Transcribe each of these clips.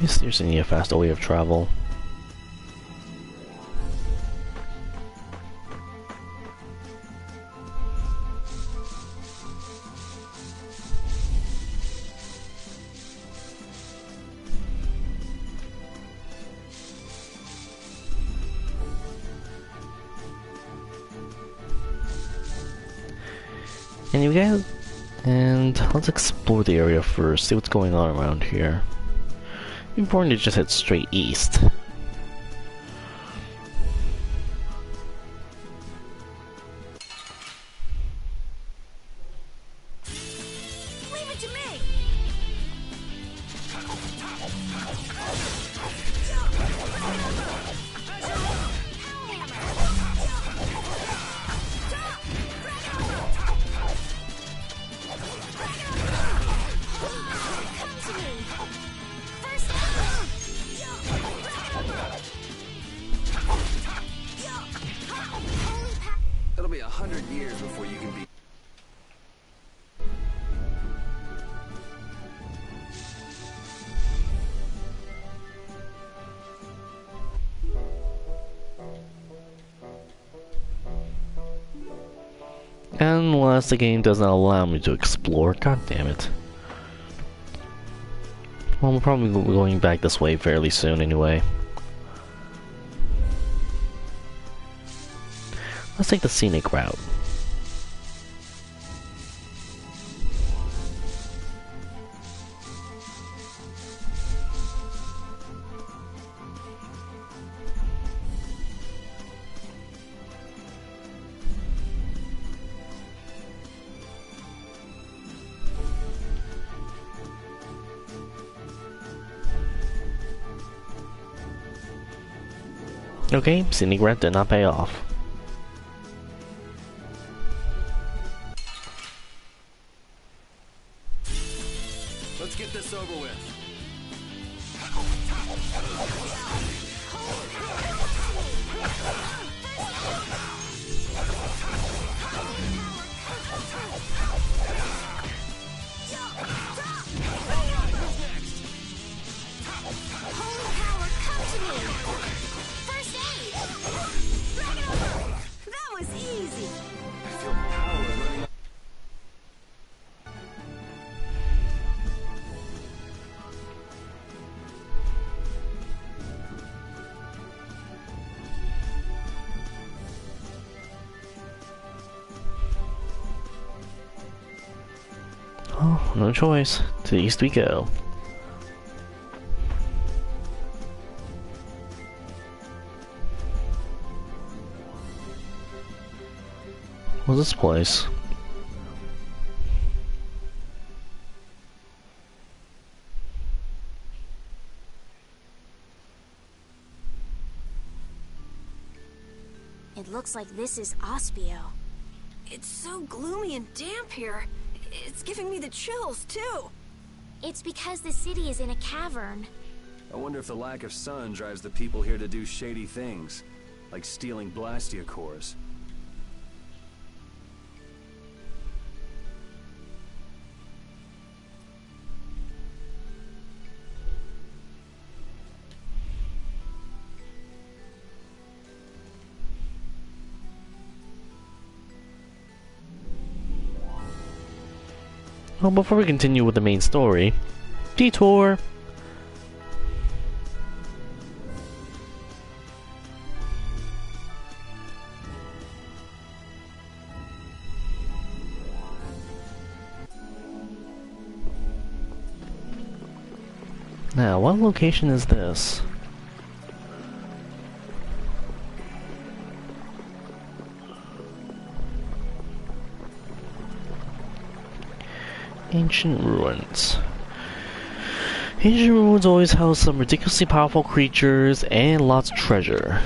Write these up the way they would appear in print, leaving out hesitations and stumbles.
We seriously need a faster way of travel. And you guys, and let's explore the area first, see what's going on around here. Important to just head straight east. Leave it to me. It'll be 100 years before you can be. Unless the game doesn't allow me to explore, god damn it. Well, we're probably going back this way fairly soon anyway. Let's take the scenic route. Okay, scenic route did not pay off. Let's get this over with. That was easy. I feel power running. Oh, no choice. To the east we go. What's this place? It looks like this is Ospio. It's so gloomy and damp here. It's giving me the chills, too. It's because the city is in a cavern. I wonder if the lack of sun drives the people here to do shady things, like stealing Blastia cores. Well, before we continue with the main story, detour! Now, what location is this? Ancient ruins. Ancient ruins always house some ridiculously powerful creatures and lots of treasure.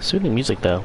Soothing music, though.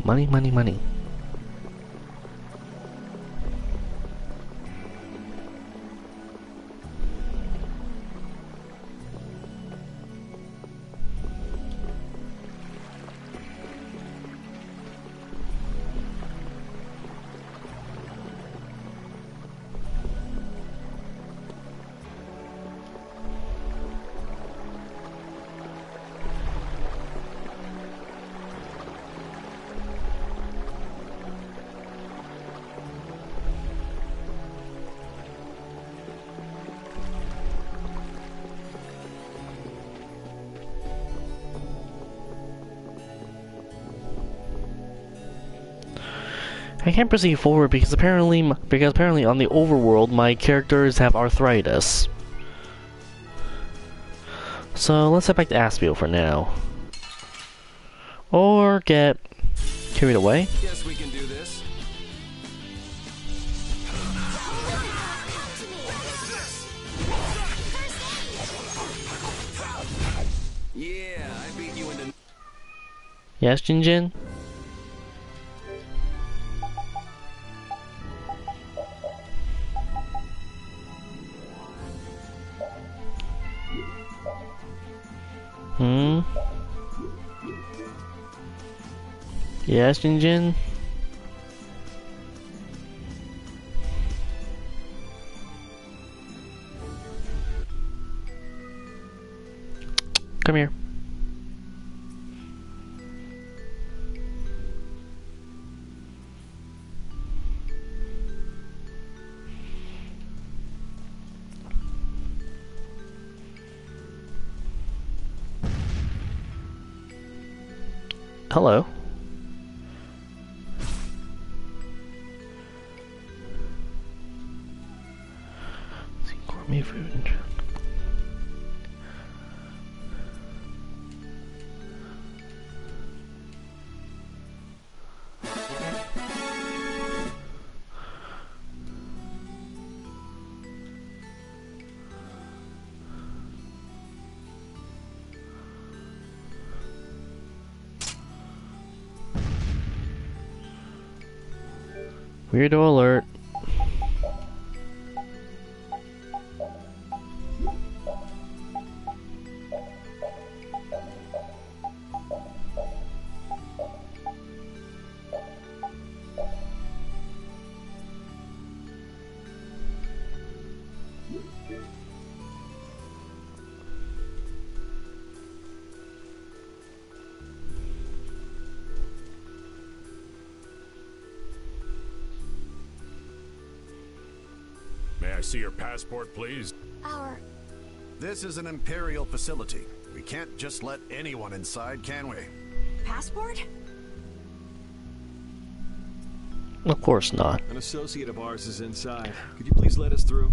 Money, money, money. I can't proceed forward because apparently on the overworld my characters have arthritis. So let's head back to Aspio for now. Or get carried away. Guess we can do this. Yeah, I beat you in the... Yes, Jinjin? Yes, Jinjin? Come here. Hello. Gourmet food. Weirdo alert. May I see your passport, please? This is an Imperial facility. We can't just let anyone inside, can we? Passport? Of course not. An associate of ours is inside. Could you please let us through?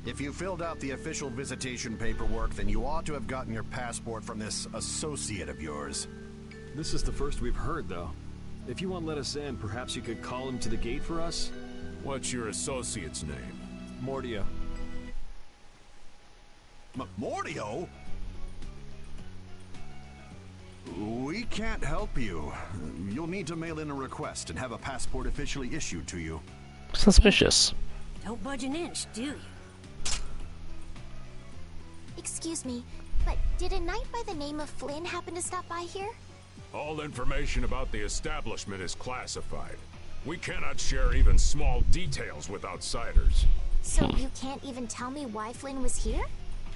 If you filled out the official visitation paperwork, then you ought to have gotten your passport from this associate of yours. This is the first we've heard, though. If you won't let us in, perhaps you could call him to the gate for us? What's your associate's name? Mordio. Mordio? We can't help you. You'll need to mail in a request and have a passport officially issued to you. Suspicious. Don't budge an inch, do you? Excuse me, but did a knight by the name of Flynn happen to stop by here? All information about the establishment is classified. We cannot share even small details with outsiders. So you can't even tell me why Flynn was here?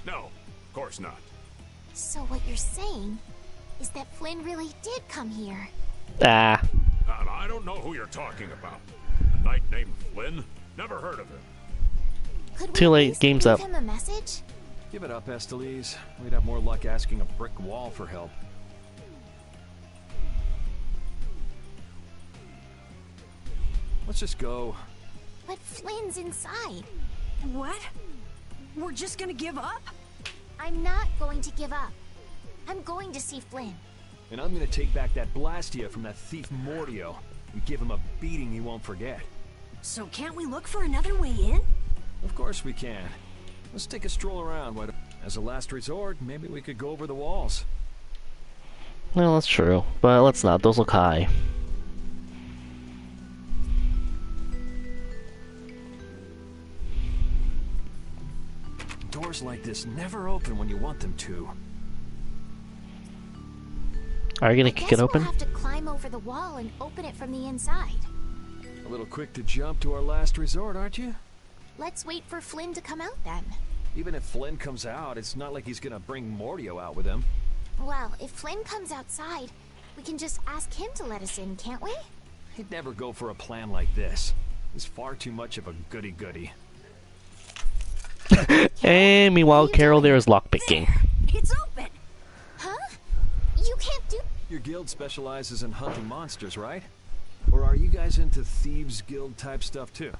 No, of course not. So what you're saying is that Flynn really did come here. Ah. I don't know who you're talking about. A knight named Flynn? Never heard of him. Could we Too late, at least game's leave up. him a message? Give it up, Estelise. We'd have more luck asking a brick wall for help. Let's just go. But Flynn's inside. What? We're just gonna give up? I'm not going to give up. I'm going to see Flynn. And I'm gonna take back that Blastia from that thief Mordio and give him a beating he won't forget. So can't we look for another way in? Of course we can. Let's take a stroll around. As a last resort, maybe we could go over the walls. Well, that's true, but let's not. Those look high. Doors like this never open when you want them to. Are you I gonna guess kick it open? we'll have to climb over the wall and open it from the inside. A little quick to jump to our last resort, aren't you? Let's wait for Flynn to come out then. Even if Flynn comes out, it's not like he's gonna bring Mordio out with him. Well, if Flynn comes outside, we can just ask him to let us in, can't we? He'd never go for a plan like this. He's far too much of a goody-goody. And meanwhile, Carol there is lockpicking. It's open! Huh? You can't do... Your guild specializes in hunting monsters, right? Or are you guys into Thieves Guild type stuff too?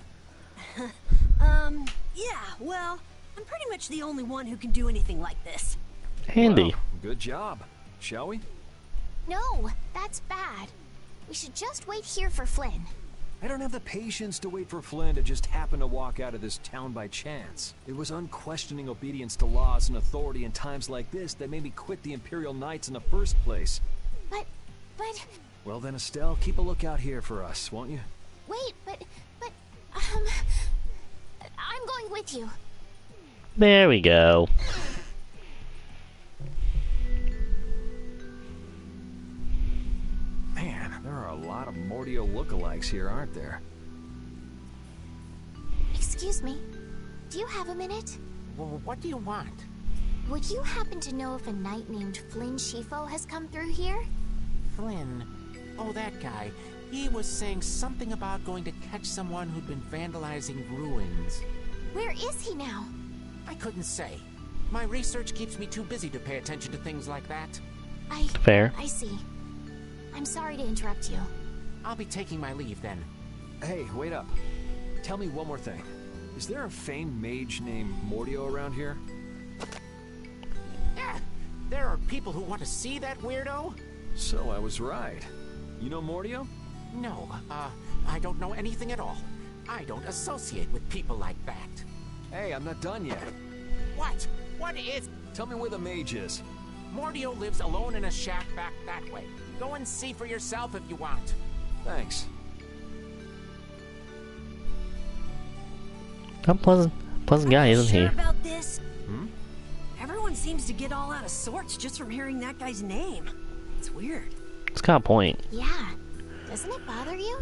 Yeah, well, I'm pretty much the only one who can do anything like this. Handy. Well, good job. Shall we? No, that's bad. We should just wait here for Flynn. I don't have the patience to wait for Flynn to just happen to walk out of this town by chance. It was unquestioning obedience to laws and authority in times like this that made me quit the Imperial Knights in the first place. But... Well then, Estelle, keep a lookout here for us, won't you? Wait, but... I'm going with you. There we go. Man, there are a lot of Mordio lookalikes here, aren't there? Excuse me. Do you have a minute? Well, what do you want? Would you happen to know if a knight named Flynn Shifo has come through here? Flynn? Oh, that guy. He was saying something about going to catch someone who'd been vandalizing ruins. Where is he now? I couldn't say. My research keeps me too busy to pay attention to things like that. Fair. I see. I'm sorry to interrupt you. I'll be taking my leave then. Hey, wait up. Tell me one more thing. Is there a famed mage named Mordio around here? Yeah, there are people who want to see that weirdo? So I was right. You know Mordio? No, I don't know anything at all. I don't associate with people like that. Hey, I'm not done yet. What? What is... Tell me where the mage is. Mordio lives alone in a shack back that way. Go and see for yourself if you want. Thanks. Pleasant guy, isn't he? Sure about this? Hmm? Everyone seems to get all out of sorts just from hearing that guy's name. It's weird. It's got a point. Yeah. Doesn't it bother you?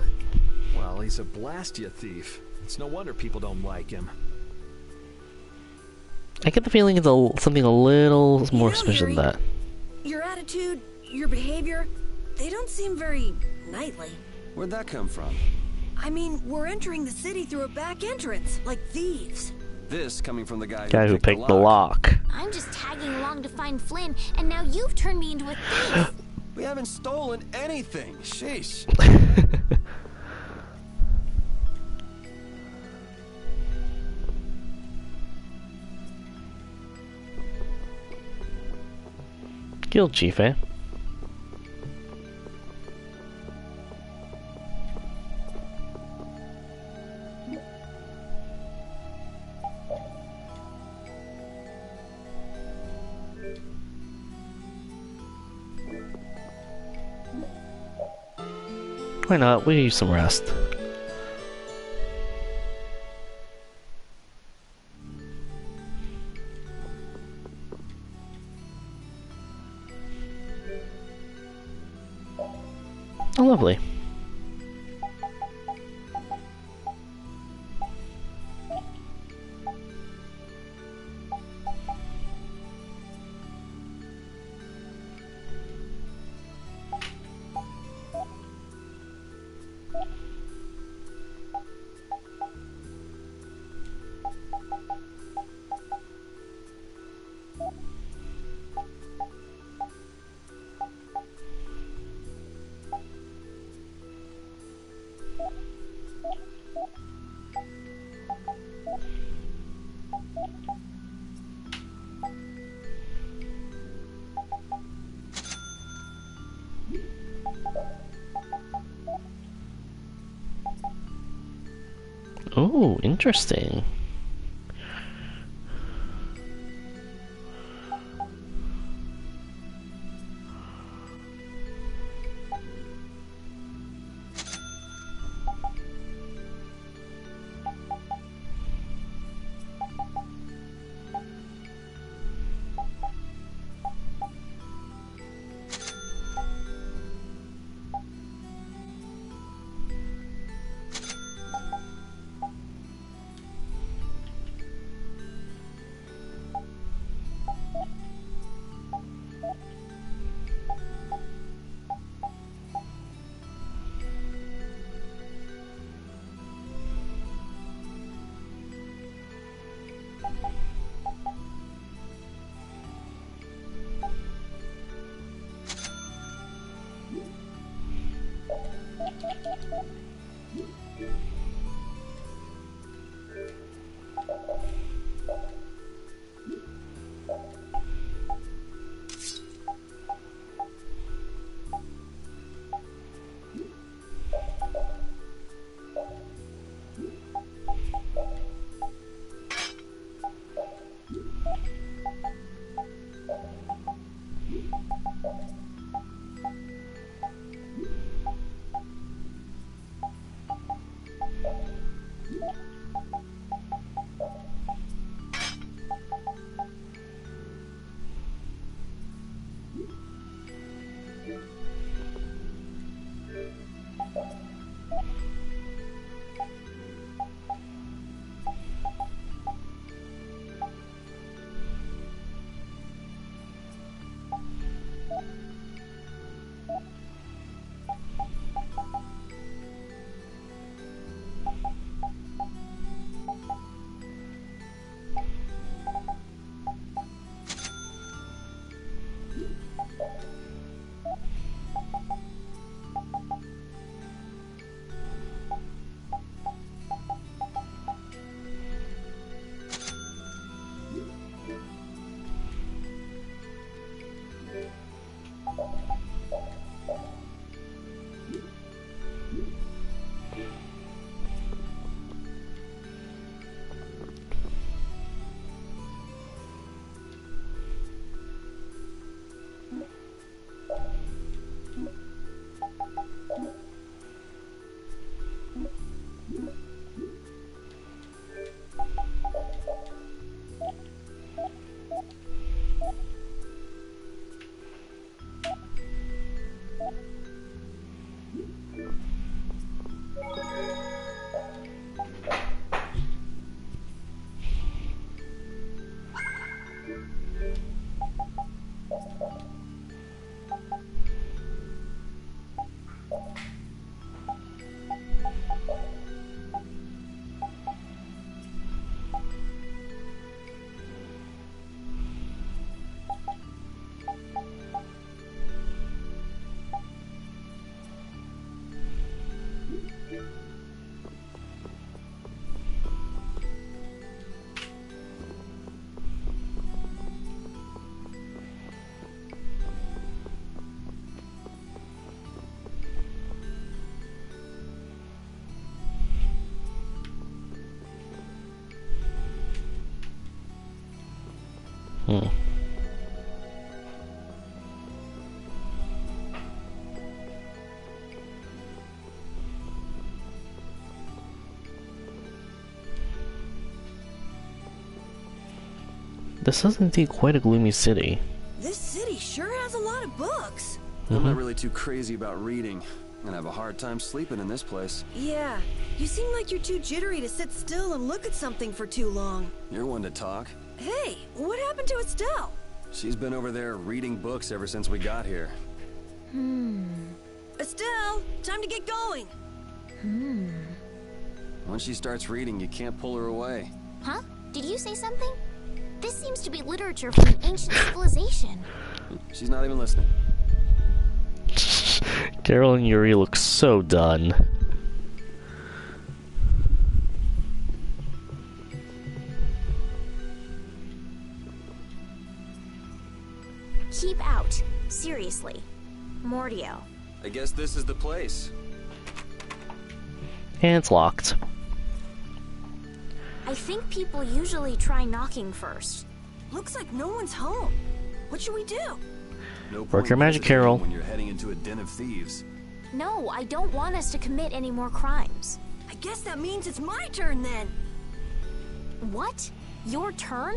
Well, he's a Blastia thief. It's no wonder people don't like him. I get the feeling it's something a little more You know, suspicious than Yuri, that. Your attitude, your behavior, they don't seem very knightly. Where'd that come from? I mean, we're entering the city through a back entrance, like thieves. This coming from the guy Guy who picked the lock. I'm just tagging along to find Flynn, and now you've turned me into a thief. We haven't stolen anything. Sheesh. Guild chief, eh? Why not? We need some rest. Oh, lovely. Oh, interesting. Hmm. This is indeed quite a gloomy city. This city sure has a lot of books. I'm not really too crazy about reading, and I have a hard time sleeping in this place. Yeah, you seem like you're too jittery to sit still and look at something for too long. You're one to talk. Hey, what happened to Estelle? She's been over there reading books ever since we got here. Estelle, time to get going. Once she starts reading, you can't pull her away. Huh? Did you say something? This seems to be literature from an ancient civilization. She's not even listening. Carol and Yuri look so done. Keep out. Seriously. Mordio. I guess this is the place. And it's locked. I think people usually try knocking first. Looks like no one's home. What should we do? No Work point your magic, hesitating Carol. when you're heading into a den of thieves. No, I don't want us to commit any more crimes. I guess that means it's my turn then. What? Your turn?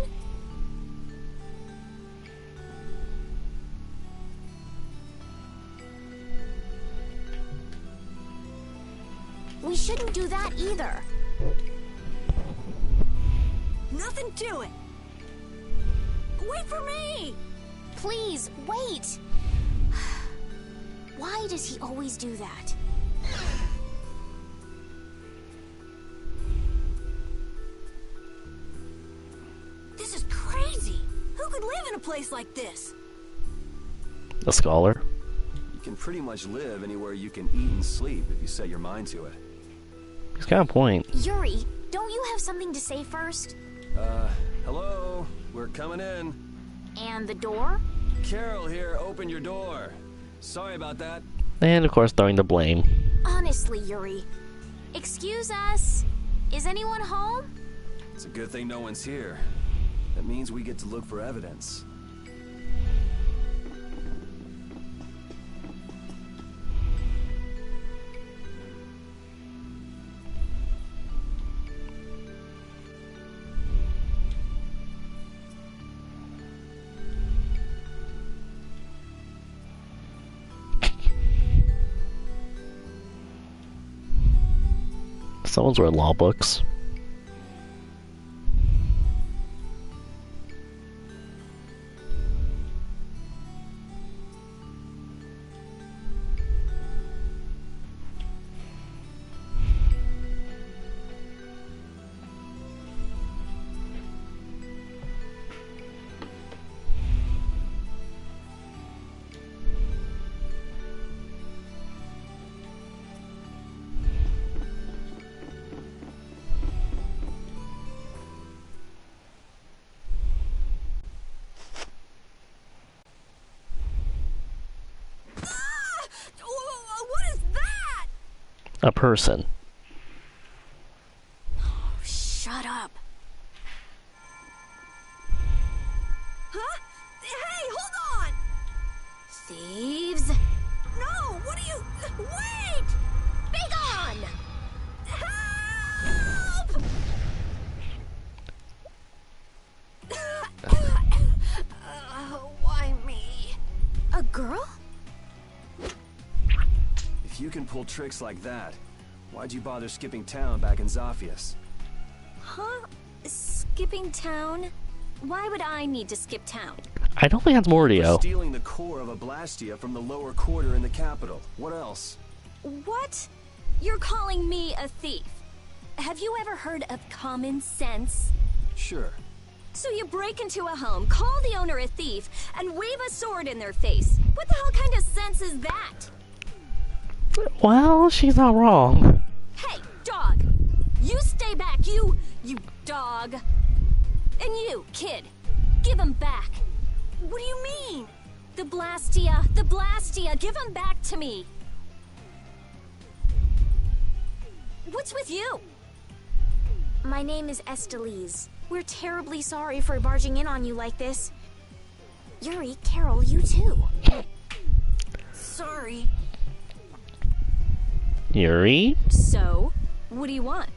We shouldn't do that either. Nothing to it. Wait for me! Please, wait! Why does he always do that? This is crazy. Who could live in a place like this? A scholar. You can pretty much live anywhere you can eat and sleep if you set your mind to it. He's got a point. Yuri, don't you have something to say first? Hello? We're coming in. And the door? Carol here, open your door. Sorry about that. And of course throwing the blame. Honestly, Yuri. Excuse us. Is anyone home? It's a good thing no one's here. That means we get to look for evidence. Someone's read law books. What is that? A person. Shut up. Huh? Hey, hold on! Thieves? No, what are you... Wait! Be gone! Help! Why me? A girl? If you can pull tricks like that, why'd you bother skipping town back in Zaphias? Huh? Skipping town? Why would I need to skip town? I don't think that's Mordio. Stealing the core of a Blastia from the lower quarter in the capital. What else? What? You're calling me a thief? Have you ever heard of common sense? Sure. So you break into a home, call the owner a thief, and wave a sword in their face. What the hell kind of sense is that? Well, she's not wrong. Hey, dog! You stay back, you dog! And you, kid, give him back. What do you mean? The Blastia, give him back to me. What's with you? My name is Estelise. We're terribly sorry for barging in on you like this. Yuri, Carol, you too. Sorry. Yuri? So, what do you want?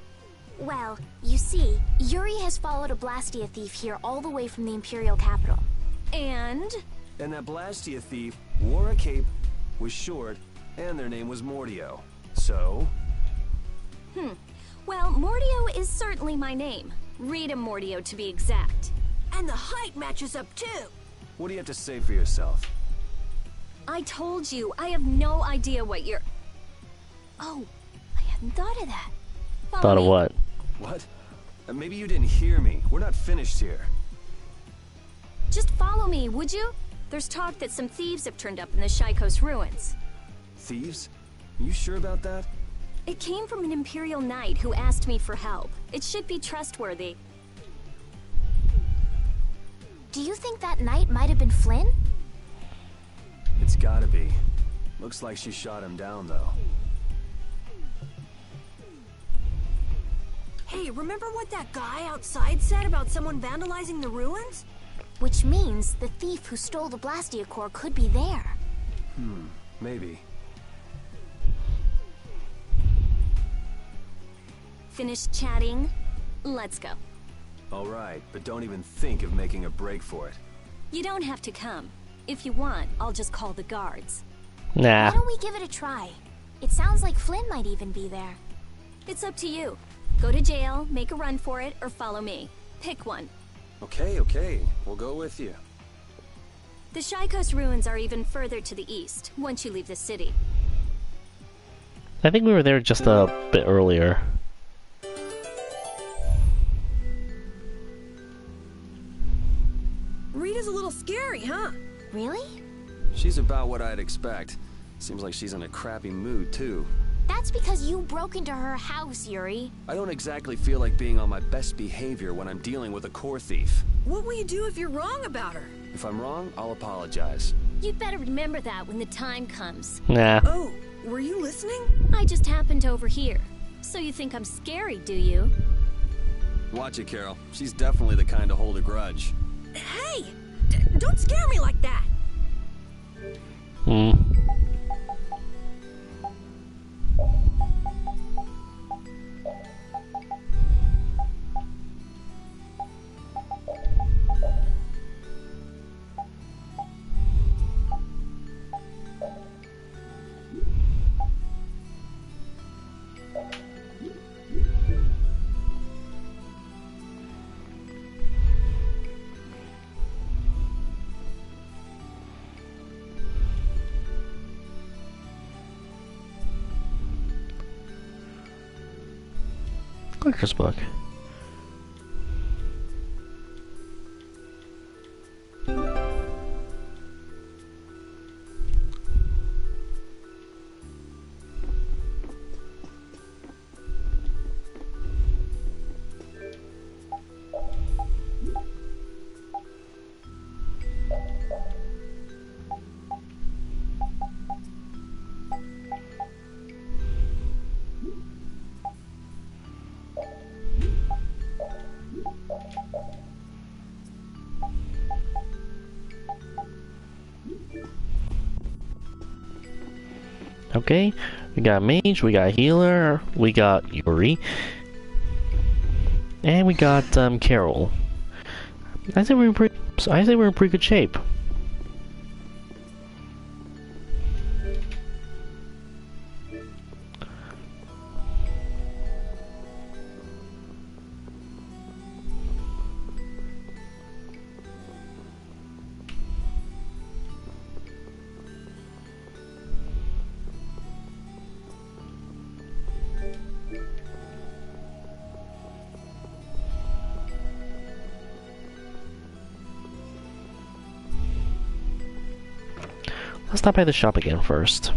Well, you see, Yuri has followed a Blastia thief here all the way from the Imperial capital. And? And that Blastia thief wore a cape, was short, and their name was Mordio. So? Well, Mordio is certainly my name. Rita Mordio, to be exact. And the height matches up too. What do you have to say for yourself? I told you, I have no idea what you're... Oh, I hadn't thought of that. Follow Thought of me. what? What? Maybe you didn't hear me. We're not finished here. Just follow me, would you? There's talk that some thieves have turned up in the Shaikos ruins. Thieves? You sure about that? It came from an Imperial knight who asked me for help. It should be trustworthy. Do you think that knight might have been Flynn? It's gotta be. Looks like she shot him down, though. Hey, remember what that guy outside said about someone vandalizing the ruins? Which means the thief who stole the Blastia core could be there. Maybe. Finished chatting? Let's go. All right, but don't even think of making a break for it. You don't have to come. If you want, I'll just call the guards. Nah. Why don't we give it a try? It sounds like Flynn might even be there. It's up to you. Go to jail, make a run for it, or follow me. Pick one. Okay, we'll go with you. The Shycoast ruins are even further to the east, once you leave the city. I think we were there just a bit earlier. Rita's a little scary, huh? Really? She's about what I'd expect. Seems like she's in a crappy mood, too. That's because you broke into her house, Yuri. I don't exactly feel like being on my best behavior when I'm dealing with a core thief. What will you do if you're wrong about her? If I'm wrong, I'll apologize. You'd better remember that when the time comes. Nah. Oh, were you listening? I just happened to overhear. So you think I'm scary, do you? Watch it, Carol. She's definitely the kind to hold a grudge. Hey! Don't scare me like that! Hmm. Collector's book. Okay, we got Mage, we got Healer, we got Yuri, and we got Carol. I say we're in pretty good shape. Let's stop by the shop again first.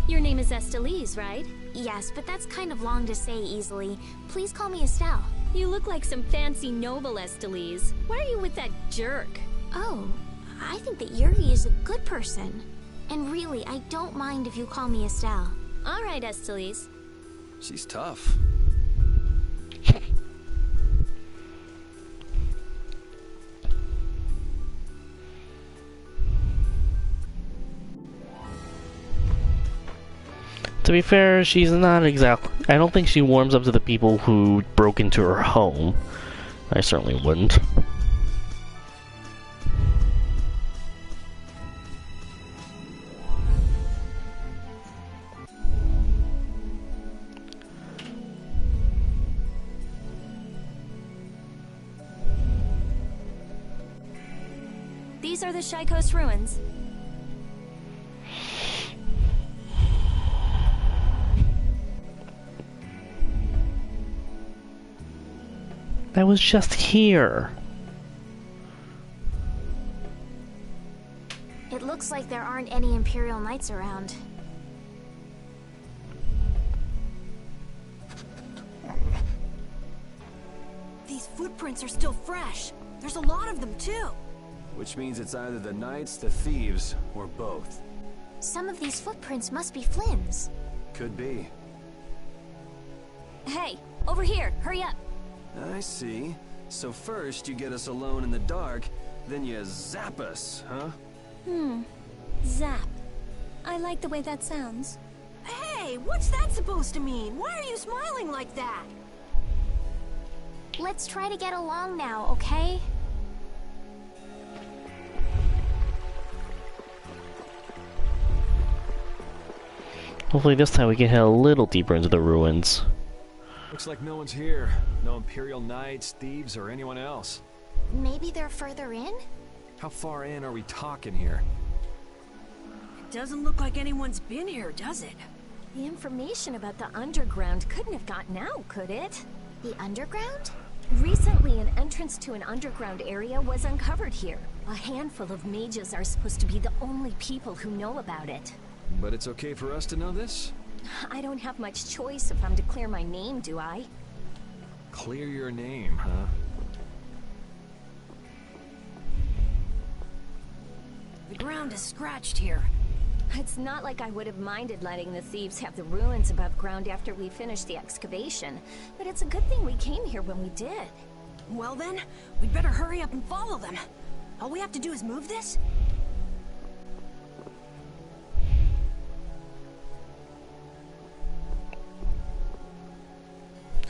Your name is Estelise, right? Yes, but that's kind of long to say easily. Please call me Estelle. You look like some fancy noble, Estelize. Why are you with that jerk? Oh, I think that Yuri is a good person. And really, I don't mind if you call me Estelle. All right, Estelize. She's tough. To be fair, she's not exactly... I don't think she warms up to the people who broke into her home. I certainly wouldn't. These are the Shy Coast ruins. I was just here. It looks like there aren't any Imperial Knights around. These footprints are still fresh. There's a lot of them, too. Which means it's either the Knights, the thieves, or both. Some of these footprints must be Flynn's. Could be. Hey, over here, hurry up. I see. So first you get us alone in the dark, then you zap us, huh? Zap. I like the way that sounds. Hey, what's that supposed to mean? Why are you smiling like that? Let's try to get along now, okay? Hopefully this time we can head a little deeper into the ruins. Looks like no one's here. No Imperial Knights, thieves, or anyone else. Maybe they're further in? How far in are we talking here? It doesn't look like anyone's been here, does it? The information about the underground couldn't have gotten out, could it? The underground? Recently, an entrance to an underground area was uncovered here. A handful of mages are supposed to be the only people who know about it. But it's okay for us to know this? I don't have much choice if I'm to clear my name, do I? Clear your name, huh? The ground is scratched here. It's not like I would have minded letting the thieves have the ruins above ground after we finished the excavation, but it's a good thing we came here when we did. Well then, we'd better hurry up and follow them. All we have to do is move this?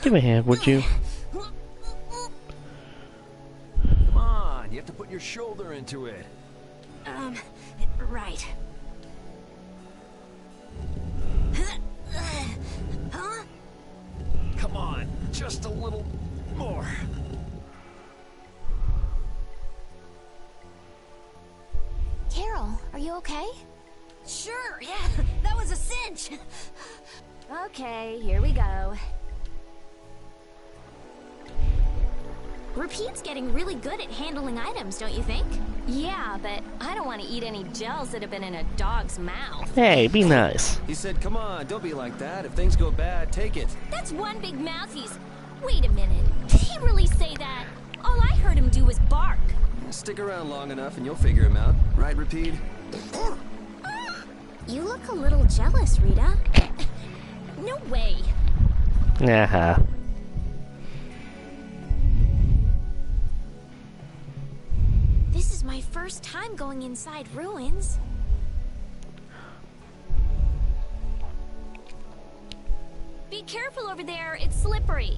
Give me a hand, would you? Come on, you have to put your shoulder into it. Right. Huh? Come on, just a little more. Carol, are you okay? Sure, yeah, that was a cinch. Okay, here we go. Repeat's getting really good at handling items, don't you think? Yeah, but I don't want to eat any gels that have been in a dog's mouth. Hey, be nice. He said, come on, don't be like that. If things go bad, take it. That's one big mouth he's... Wait a minute. Did he really say that? All I heard him do was bark. Stick around long enough and you'll figure him out. Right, Repeat? You look a little jealous, Rita. No way. Nah. This is my first time going inside ruins. Be careful over there, it's slippery.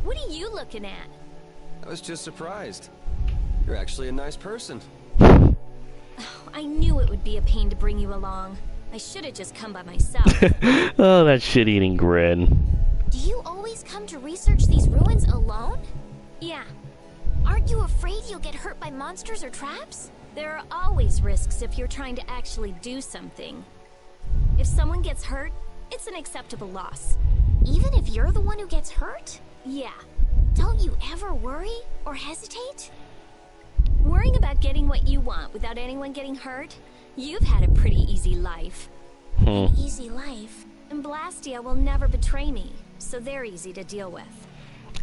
What are you looking at? I was just surprised. You're actually a nice person. I knew it would be a pain to bring you along. I should have just come by myself. Oh, that shit-eating grin. Do you always come to research these ruins alone? Yeah, Aren't you afraid you'll get hurt by monsters or traps? there are always risks if you're trying to actually do something. If someone gets hurt, it's an acceptable loss. Even if you're the one who gets hurt? Yeah, Don't you ever worry or hesitate? worrying about getting what you want without anyone getting hurt? You've had a pretty easy life. an easy life. And Blastia will never betray me, so they're easy to deal with.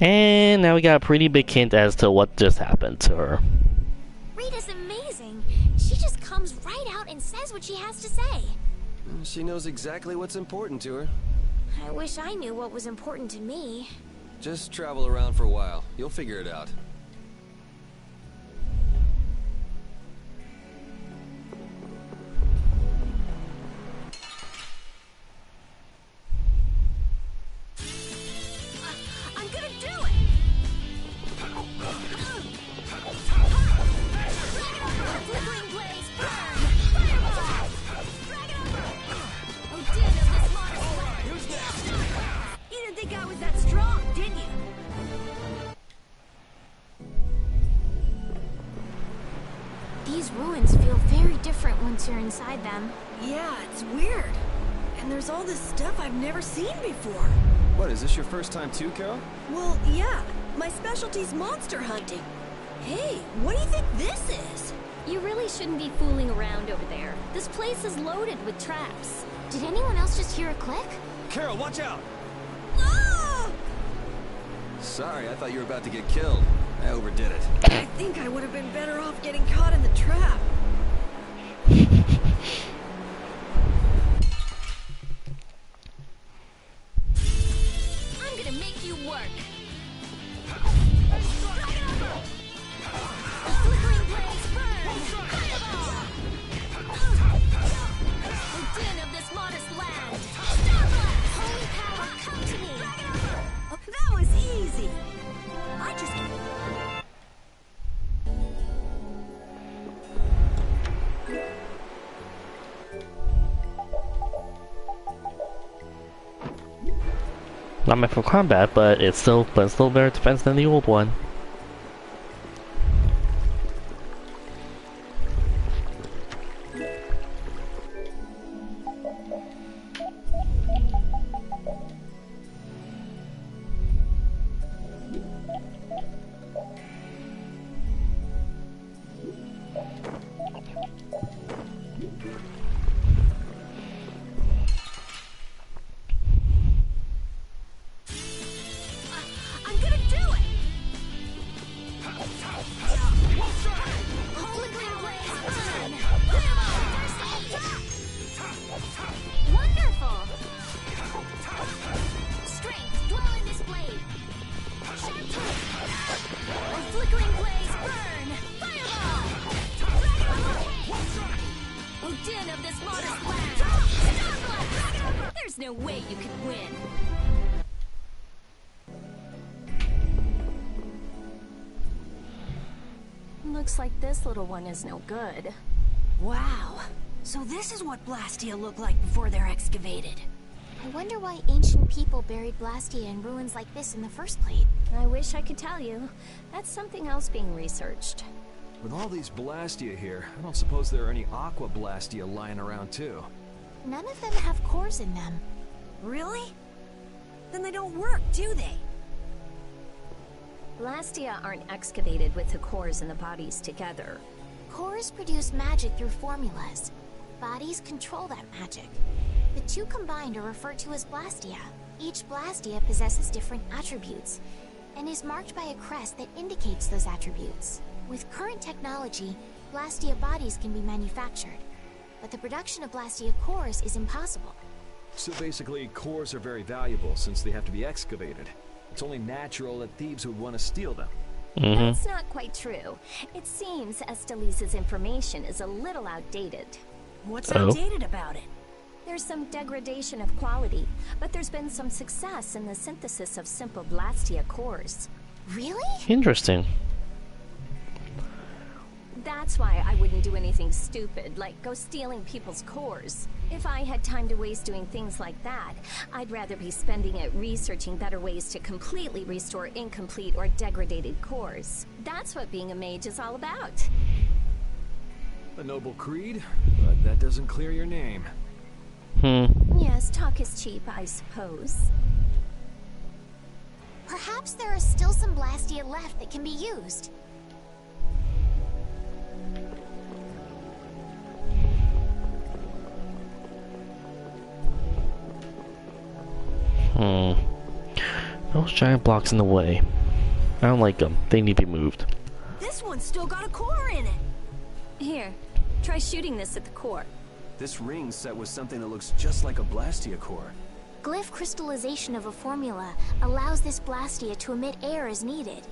And now we got a pretty big hint as to what just happened to her. Rita's amazing. She just comes right out and says what she has to say. She knows exactly what's important to her. I wish I knew what was important to me. Just travel around for a while. You'll figure it out. I'm gonna do it! Flickering blaze, burn! Fireball! Oh, din of this modest land! You didn't think I was that strong, did you? These ruins feel very different once you're inside them. Yeah, it's weird. And there's all this stuff I've never seen before. What, is this your first time too, Carol? Well, yeah. My specialty's monster hunting. Hey, what do you think this is? You really shouldn't be fooling around over there. This place is loaded with traps. Did anyone else just hear a click? Carol, watch out! Ah! Sorry, I thought you were about to get killed. I overdid it. I think I would have been better off getting caught in the trap. I'm gonna make you work. Flickering blaze, burn! Fireball! The din of this modest land! Starblast! Holy power, come to me! Oh, that was easy. I just... Not meant for combat, but it's still better defense than the old one. I'm gonna do it! Flickering blaze, burn! Wonderful! Strength, dwell in this blade! Sharp a flickering blaze, burn! Fireball! Oh, din of this modest land! Starblast! There's no way you can win. Looks like this little one is no good. Wow. So this is what Blastia looked like before they're excavated. I wonder why ancient people buried Blastia in ruins like this in the first place. I wish I could tell you. That's something else being researched. With all these Blastia here, I don't suppose there are any Aqua Blastia lying around too. None of them have cores in them. Really? Then they don't work, do they? Blastia aren't excavated with the cores and the bodies together. Cores produce magic through formulas. Bodies control that magic. The two combined are referred to as Blastia. Each Blastia possesses different attributes, and is marked by a crest that indicates those attributes. With current technology, Blastia bodies can be manufactured, but the production of Blastia cores is impossible. So basically, cores are very valuable since they have to be excavated. It's only natural that thieves would want to steal them. That's not quite true. It seems Estelisa's information is a little outdated. What's outdated about it? There's some degradation of quality, but there's been some success in the synthesis of simple Blastia cores. Really? Interesting. That's why I wouldn't do anything stupid, like go stealing people's cores. If I had time to waste doing things like that, I'd rather be spending it researching better ways to completely restore incomplete or degraded cores. That's what being a mage is all about. A noble creed, but that doesn't clear your name. Yes, talk is cheap, I suppose. Perhaps there are still some Blastia left that can be used. Those giant blocks in the way. I don't like them. They need to be moved. This one's still got a core in it. Here, try shooting this at the core. This ring set with something that looks just like a Blastia core. Glyph crystallization of a formula allows this Blastia to emit air as needed.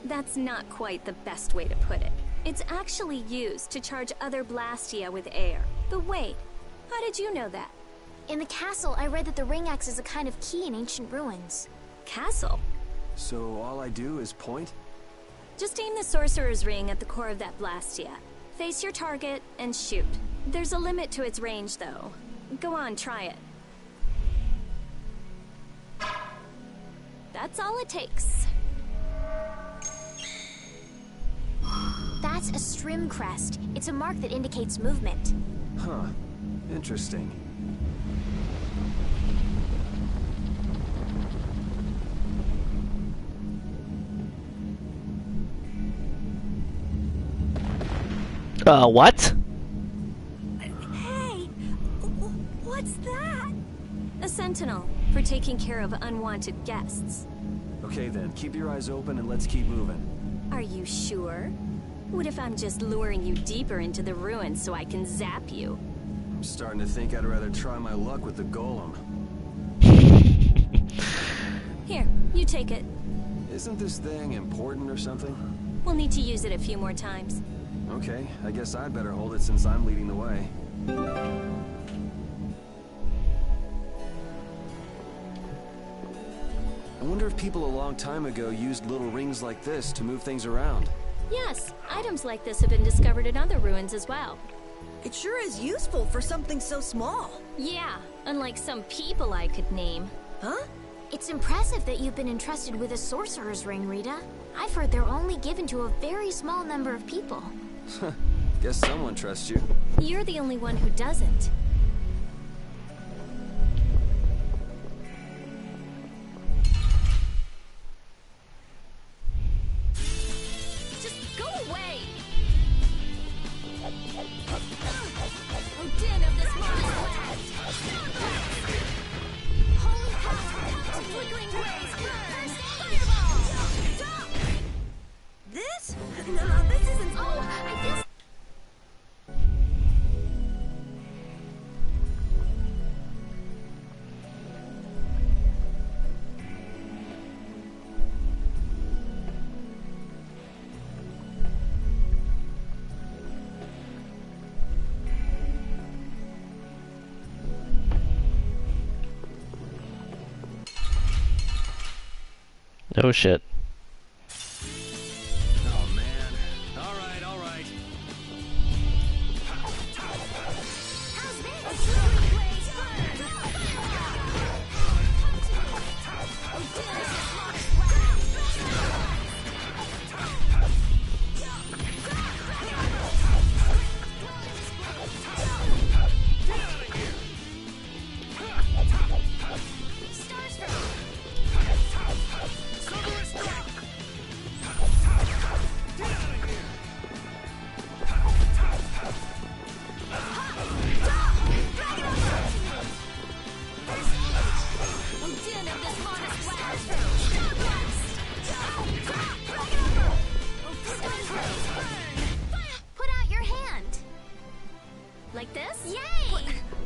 That's not quite the best way to put it. It's actually used to charge other Blastia with air. But wait, how did you know that? In the castle, I read that the ring acts as a kind of key in ancient ruins. Castle? So all I do is point? Just aim the sorcerer's ring at the core of that Blastia. Face your target and shoot. There's a limit to its range, though. Go on, try it. That's all it takes. That's a Strim crest. It's a mark that indicates movement. Huh. Interesting. What? Hey! What's that? A sentinel, for taking care of unwanted guests. Okay then, keep your eyes open and let's keep moving. Are you sure? What if I'm just luring you deeper into the ruins so I can zap you? I'm starting to think I'd rather try my luck with the golem. Here, you take it. Isn't this thing important or something? We'll need to use it a few more times. Okay, I guess I'd better hold it since I'm leading the way. I wonder if people a long time ago used little rings like this to move things around. Yes, items like this have been discovered in other ruins as well. It sure is useful for something so small. Yeah, unlike some people I could name. Huh? It's impressive that you've been entrusted with a sorcerer's ring, Rita. I've heard they're only given to a very small number of people. Guess someone trusts you. You're the only one who doesn't. Just go away! Oh, din of this Holy cow! Flickering rays! Fireball! This? No, this isn't... Oh, I feel... Oh shit. Oh man. Alright, alright. How's Put out your hand. Like this? Yay!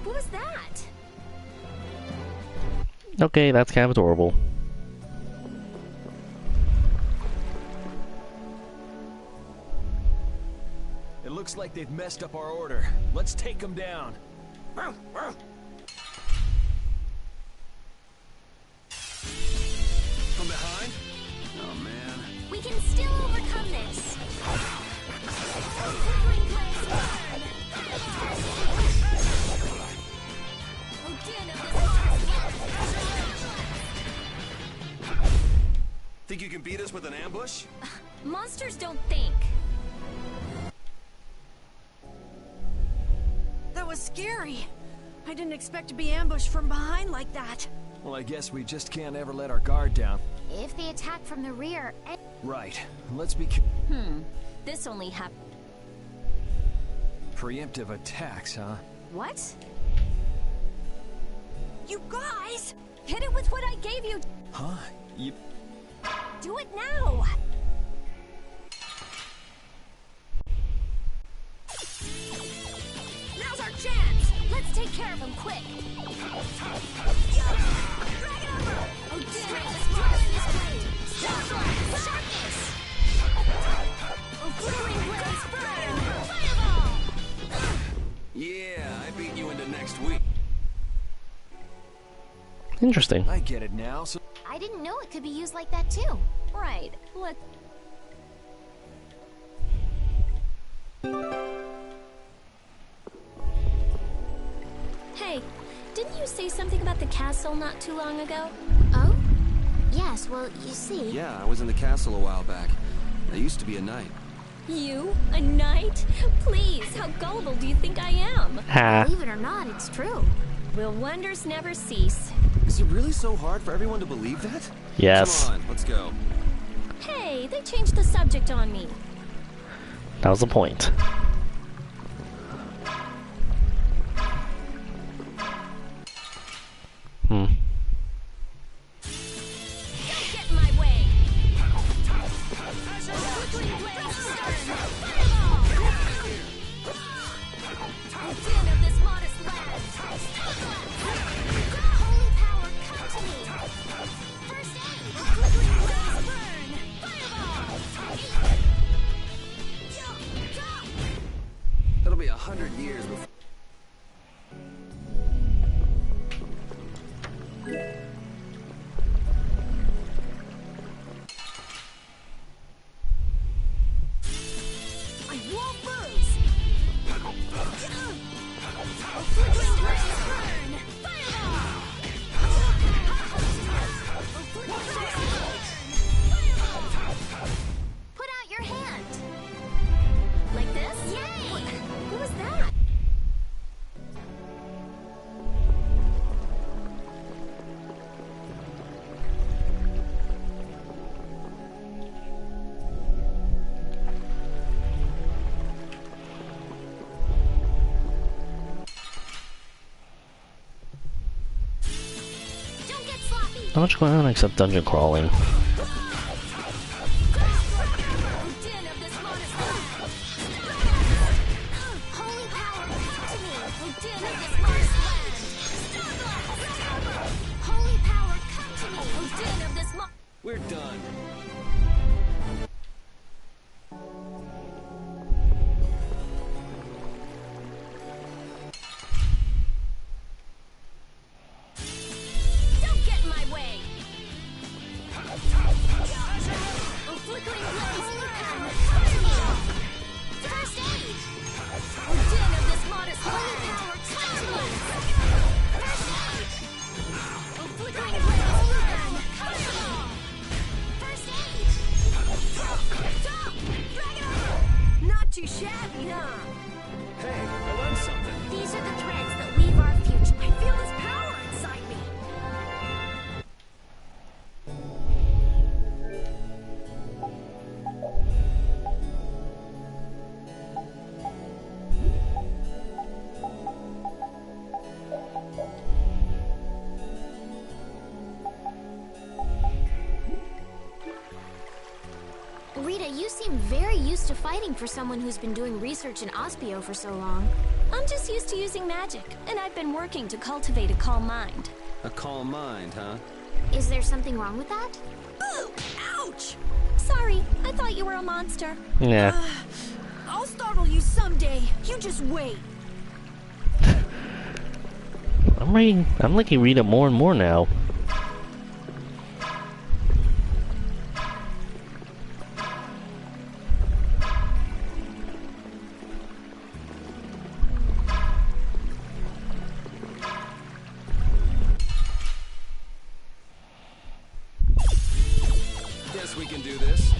What was that? Okay, that's kind of adorable. It looks like they've messed up our order. Let's take them down. From behind? Oh man. We can still overcome this. Think you can beat us with an ambush? Monsters don't think. That was scary. I didn't expect to be ambushed from behind like that. Well, I guess we just can't ever let our guard down. If they attack from the rear... Right. Let's be This only happened. preemptive attacks, huh? What? You guys! Hit it with what I gave you. Huh? You... Do it now! Now's our chance! Let's take care of him quick! Drag it over! Oh, damn it! Let's throw in this blade! Sharpness! Oh, flickering blaze burn! Fireball! Yeah, I beat you into next week. Interesting. I get it now, so... I didn't know it could be used like that too. Right, let... Hey, didn't you say something about the castle not too long ago? Oh? Yes, well, you see... Yeah, I was in the castle a while back. I used to be a knight. You? A knight? Please, how gullible do you think I am? Ha. Believe it or not, it's true. Will wonders never cease? Is it really so hard for everyone to believe that? Yes. Come on, let's go. Hey, they changed the subject on me. That was the point. Hmm. Don't get in my way! Flickering blaze stern! Fireball! Oh, din of this modest land! Holy power, come to me! First aid! Flickering blaze burn! Fireball! It'll be 100 years before... I won't lose! Oh, flickering blaze burn! Fireball! Oh, flickering blaze burn! Put out your hand! Like this? Yay! Who was that? Don't get sloppy! Not much going on except dungeon crawling. Oh, din of this modest land! Holy power, come to me! Oh, din of this modest land! Holy power, come to me! Oh, din of this We're done. Don't get in my way! Oh, flickering blaze burn! Fireball! First aid! Oh, din of this modest land! Power, come to me! First aid! Oh, flickering blaze burn! Fireball! First aid! Stop! Drag it over! Not too shabby, huh? Hey, I learned something. These are the threads that weave our future. I feel this power inside me! Rita, you seem very used to fighting for someone who's been doing research in Ospio for so long. I'm just used to using magic, and I've been working to cultivate a calm mind. A calm mind, huh? Is there something wrong with that? Ooh! Ouch! Sorry, I thought you were a monster. Yeah. I'll startle you someday. You just wait. I'm liking Rita more and more now. Guess we can do this.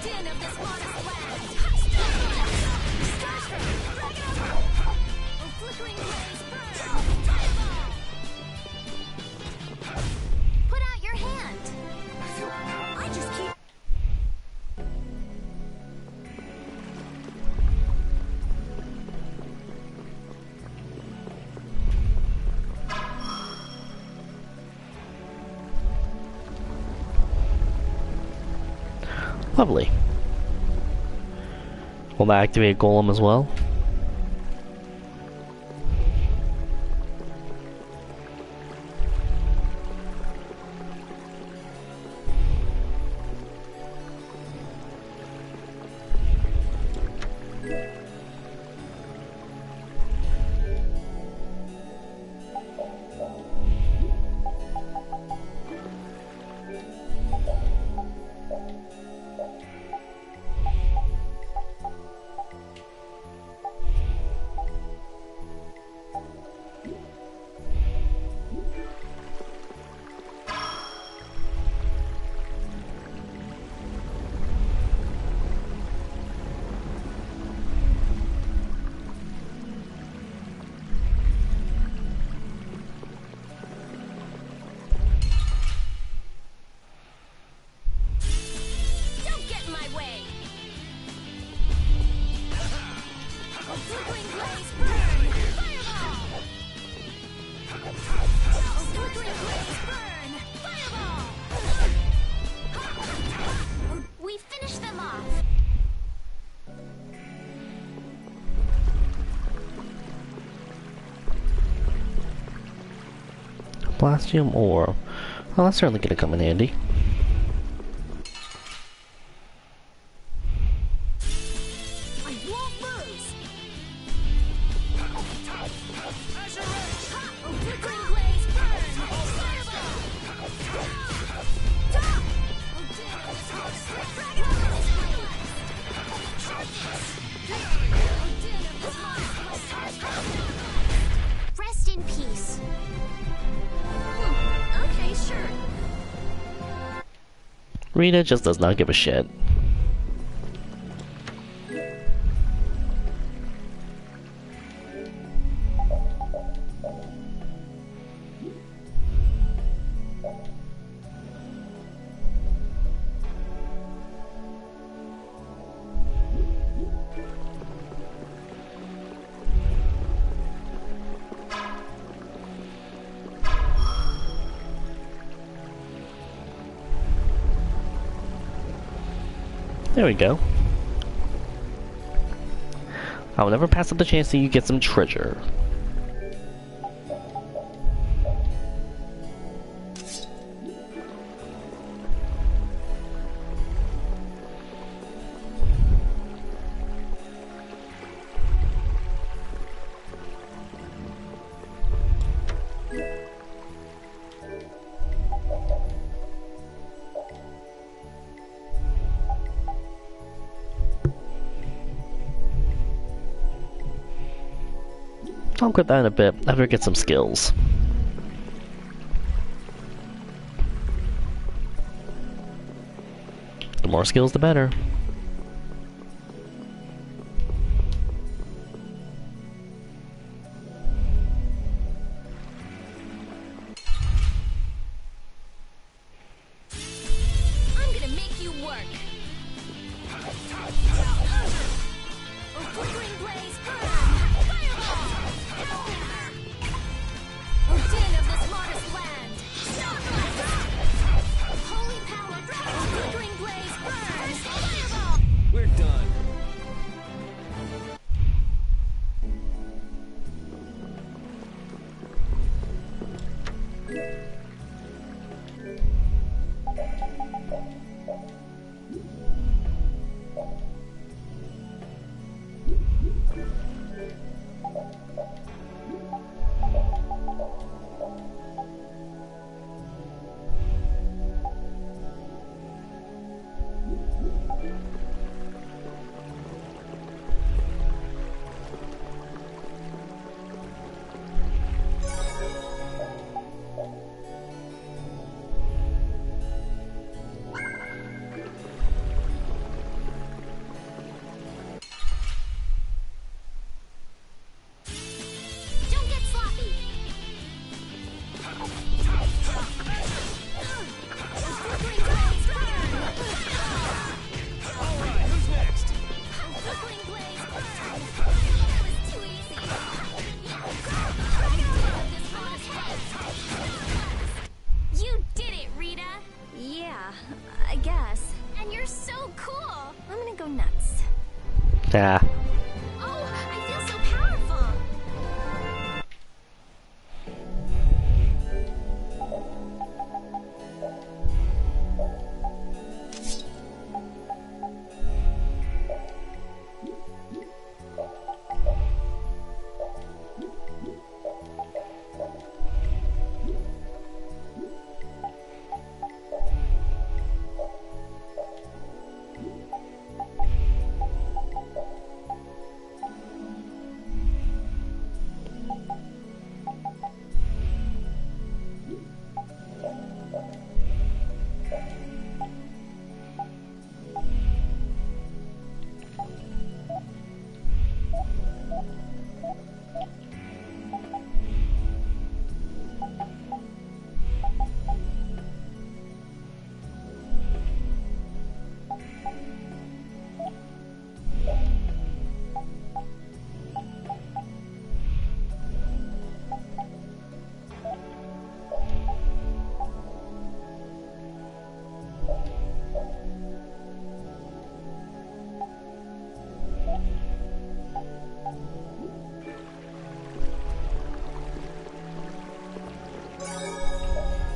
Din of this modest land! Oh, flickering blaze burn! Fireball! Put out your hand! I just keep... Lovely. Will that activate Golem as well? Blastium ore. Well, that's certainly gonna come in handy. Rest in peace. Okay, sure. Rita just does not give a shit. There we go. I will never pass up the chance that you get some treasure. I'll quit that in a bit after I get some skills. The more skills, the better. I'm gonna make you work. Flickering blaze, burn! Fireball! Din of the smartest land! Holy power, flickering blaze, burn! Fireball! We're done. Don't get sloppy! Flickering blaze, burn! Alright, who's next? Flickering blaze, burn! That was too easy! You did it, Rita! Yeah, I guess. And you're so cool! Ah. Oh, I feel so powerful.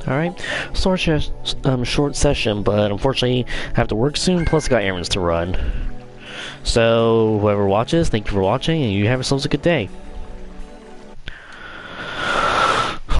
Alright, short session, but unfortunately I have to work soon, plus I got errands to run. So, whoever watches, thank you for watching, and you have yourselves a good day.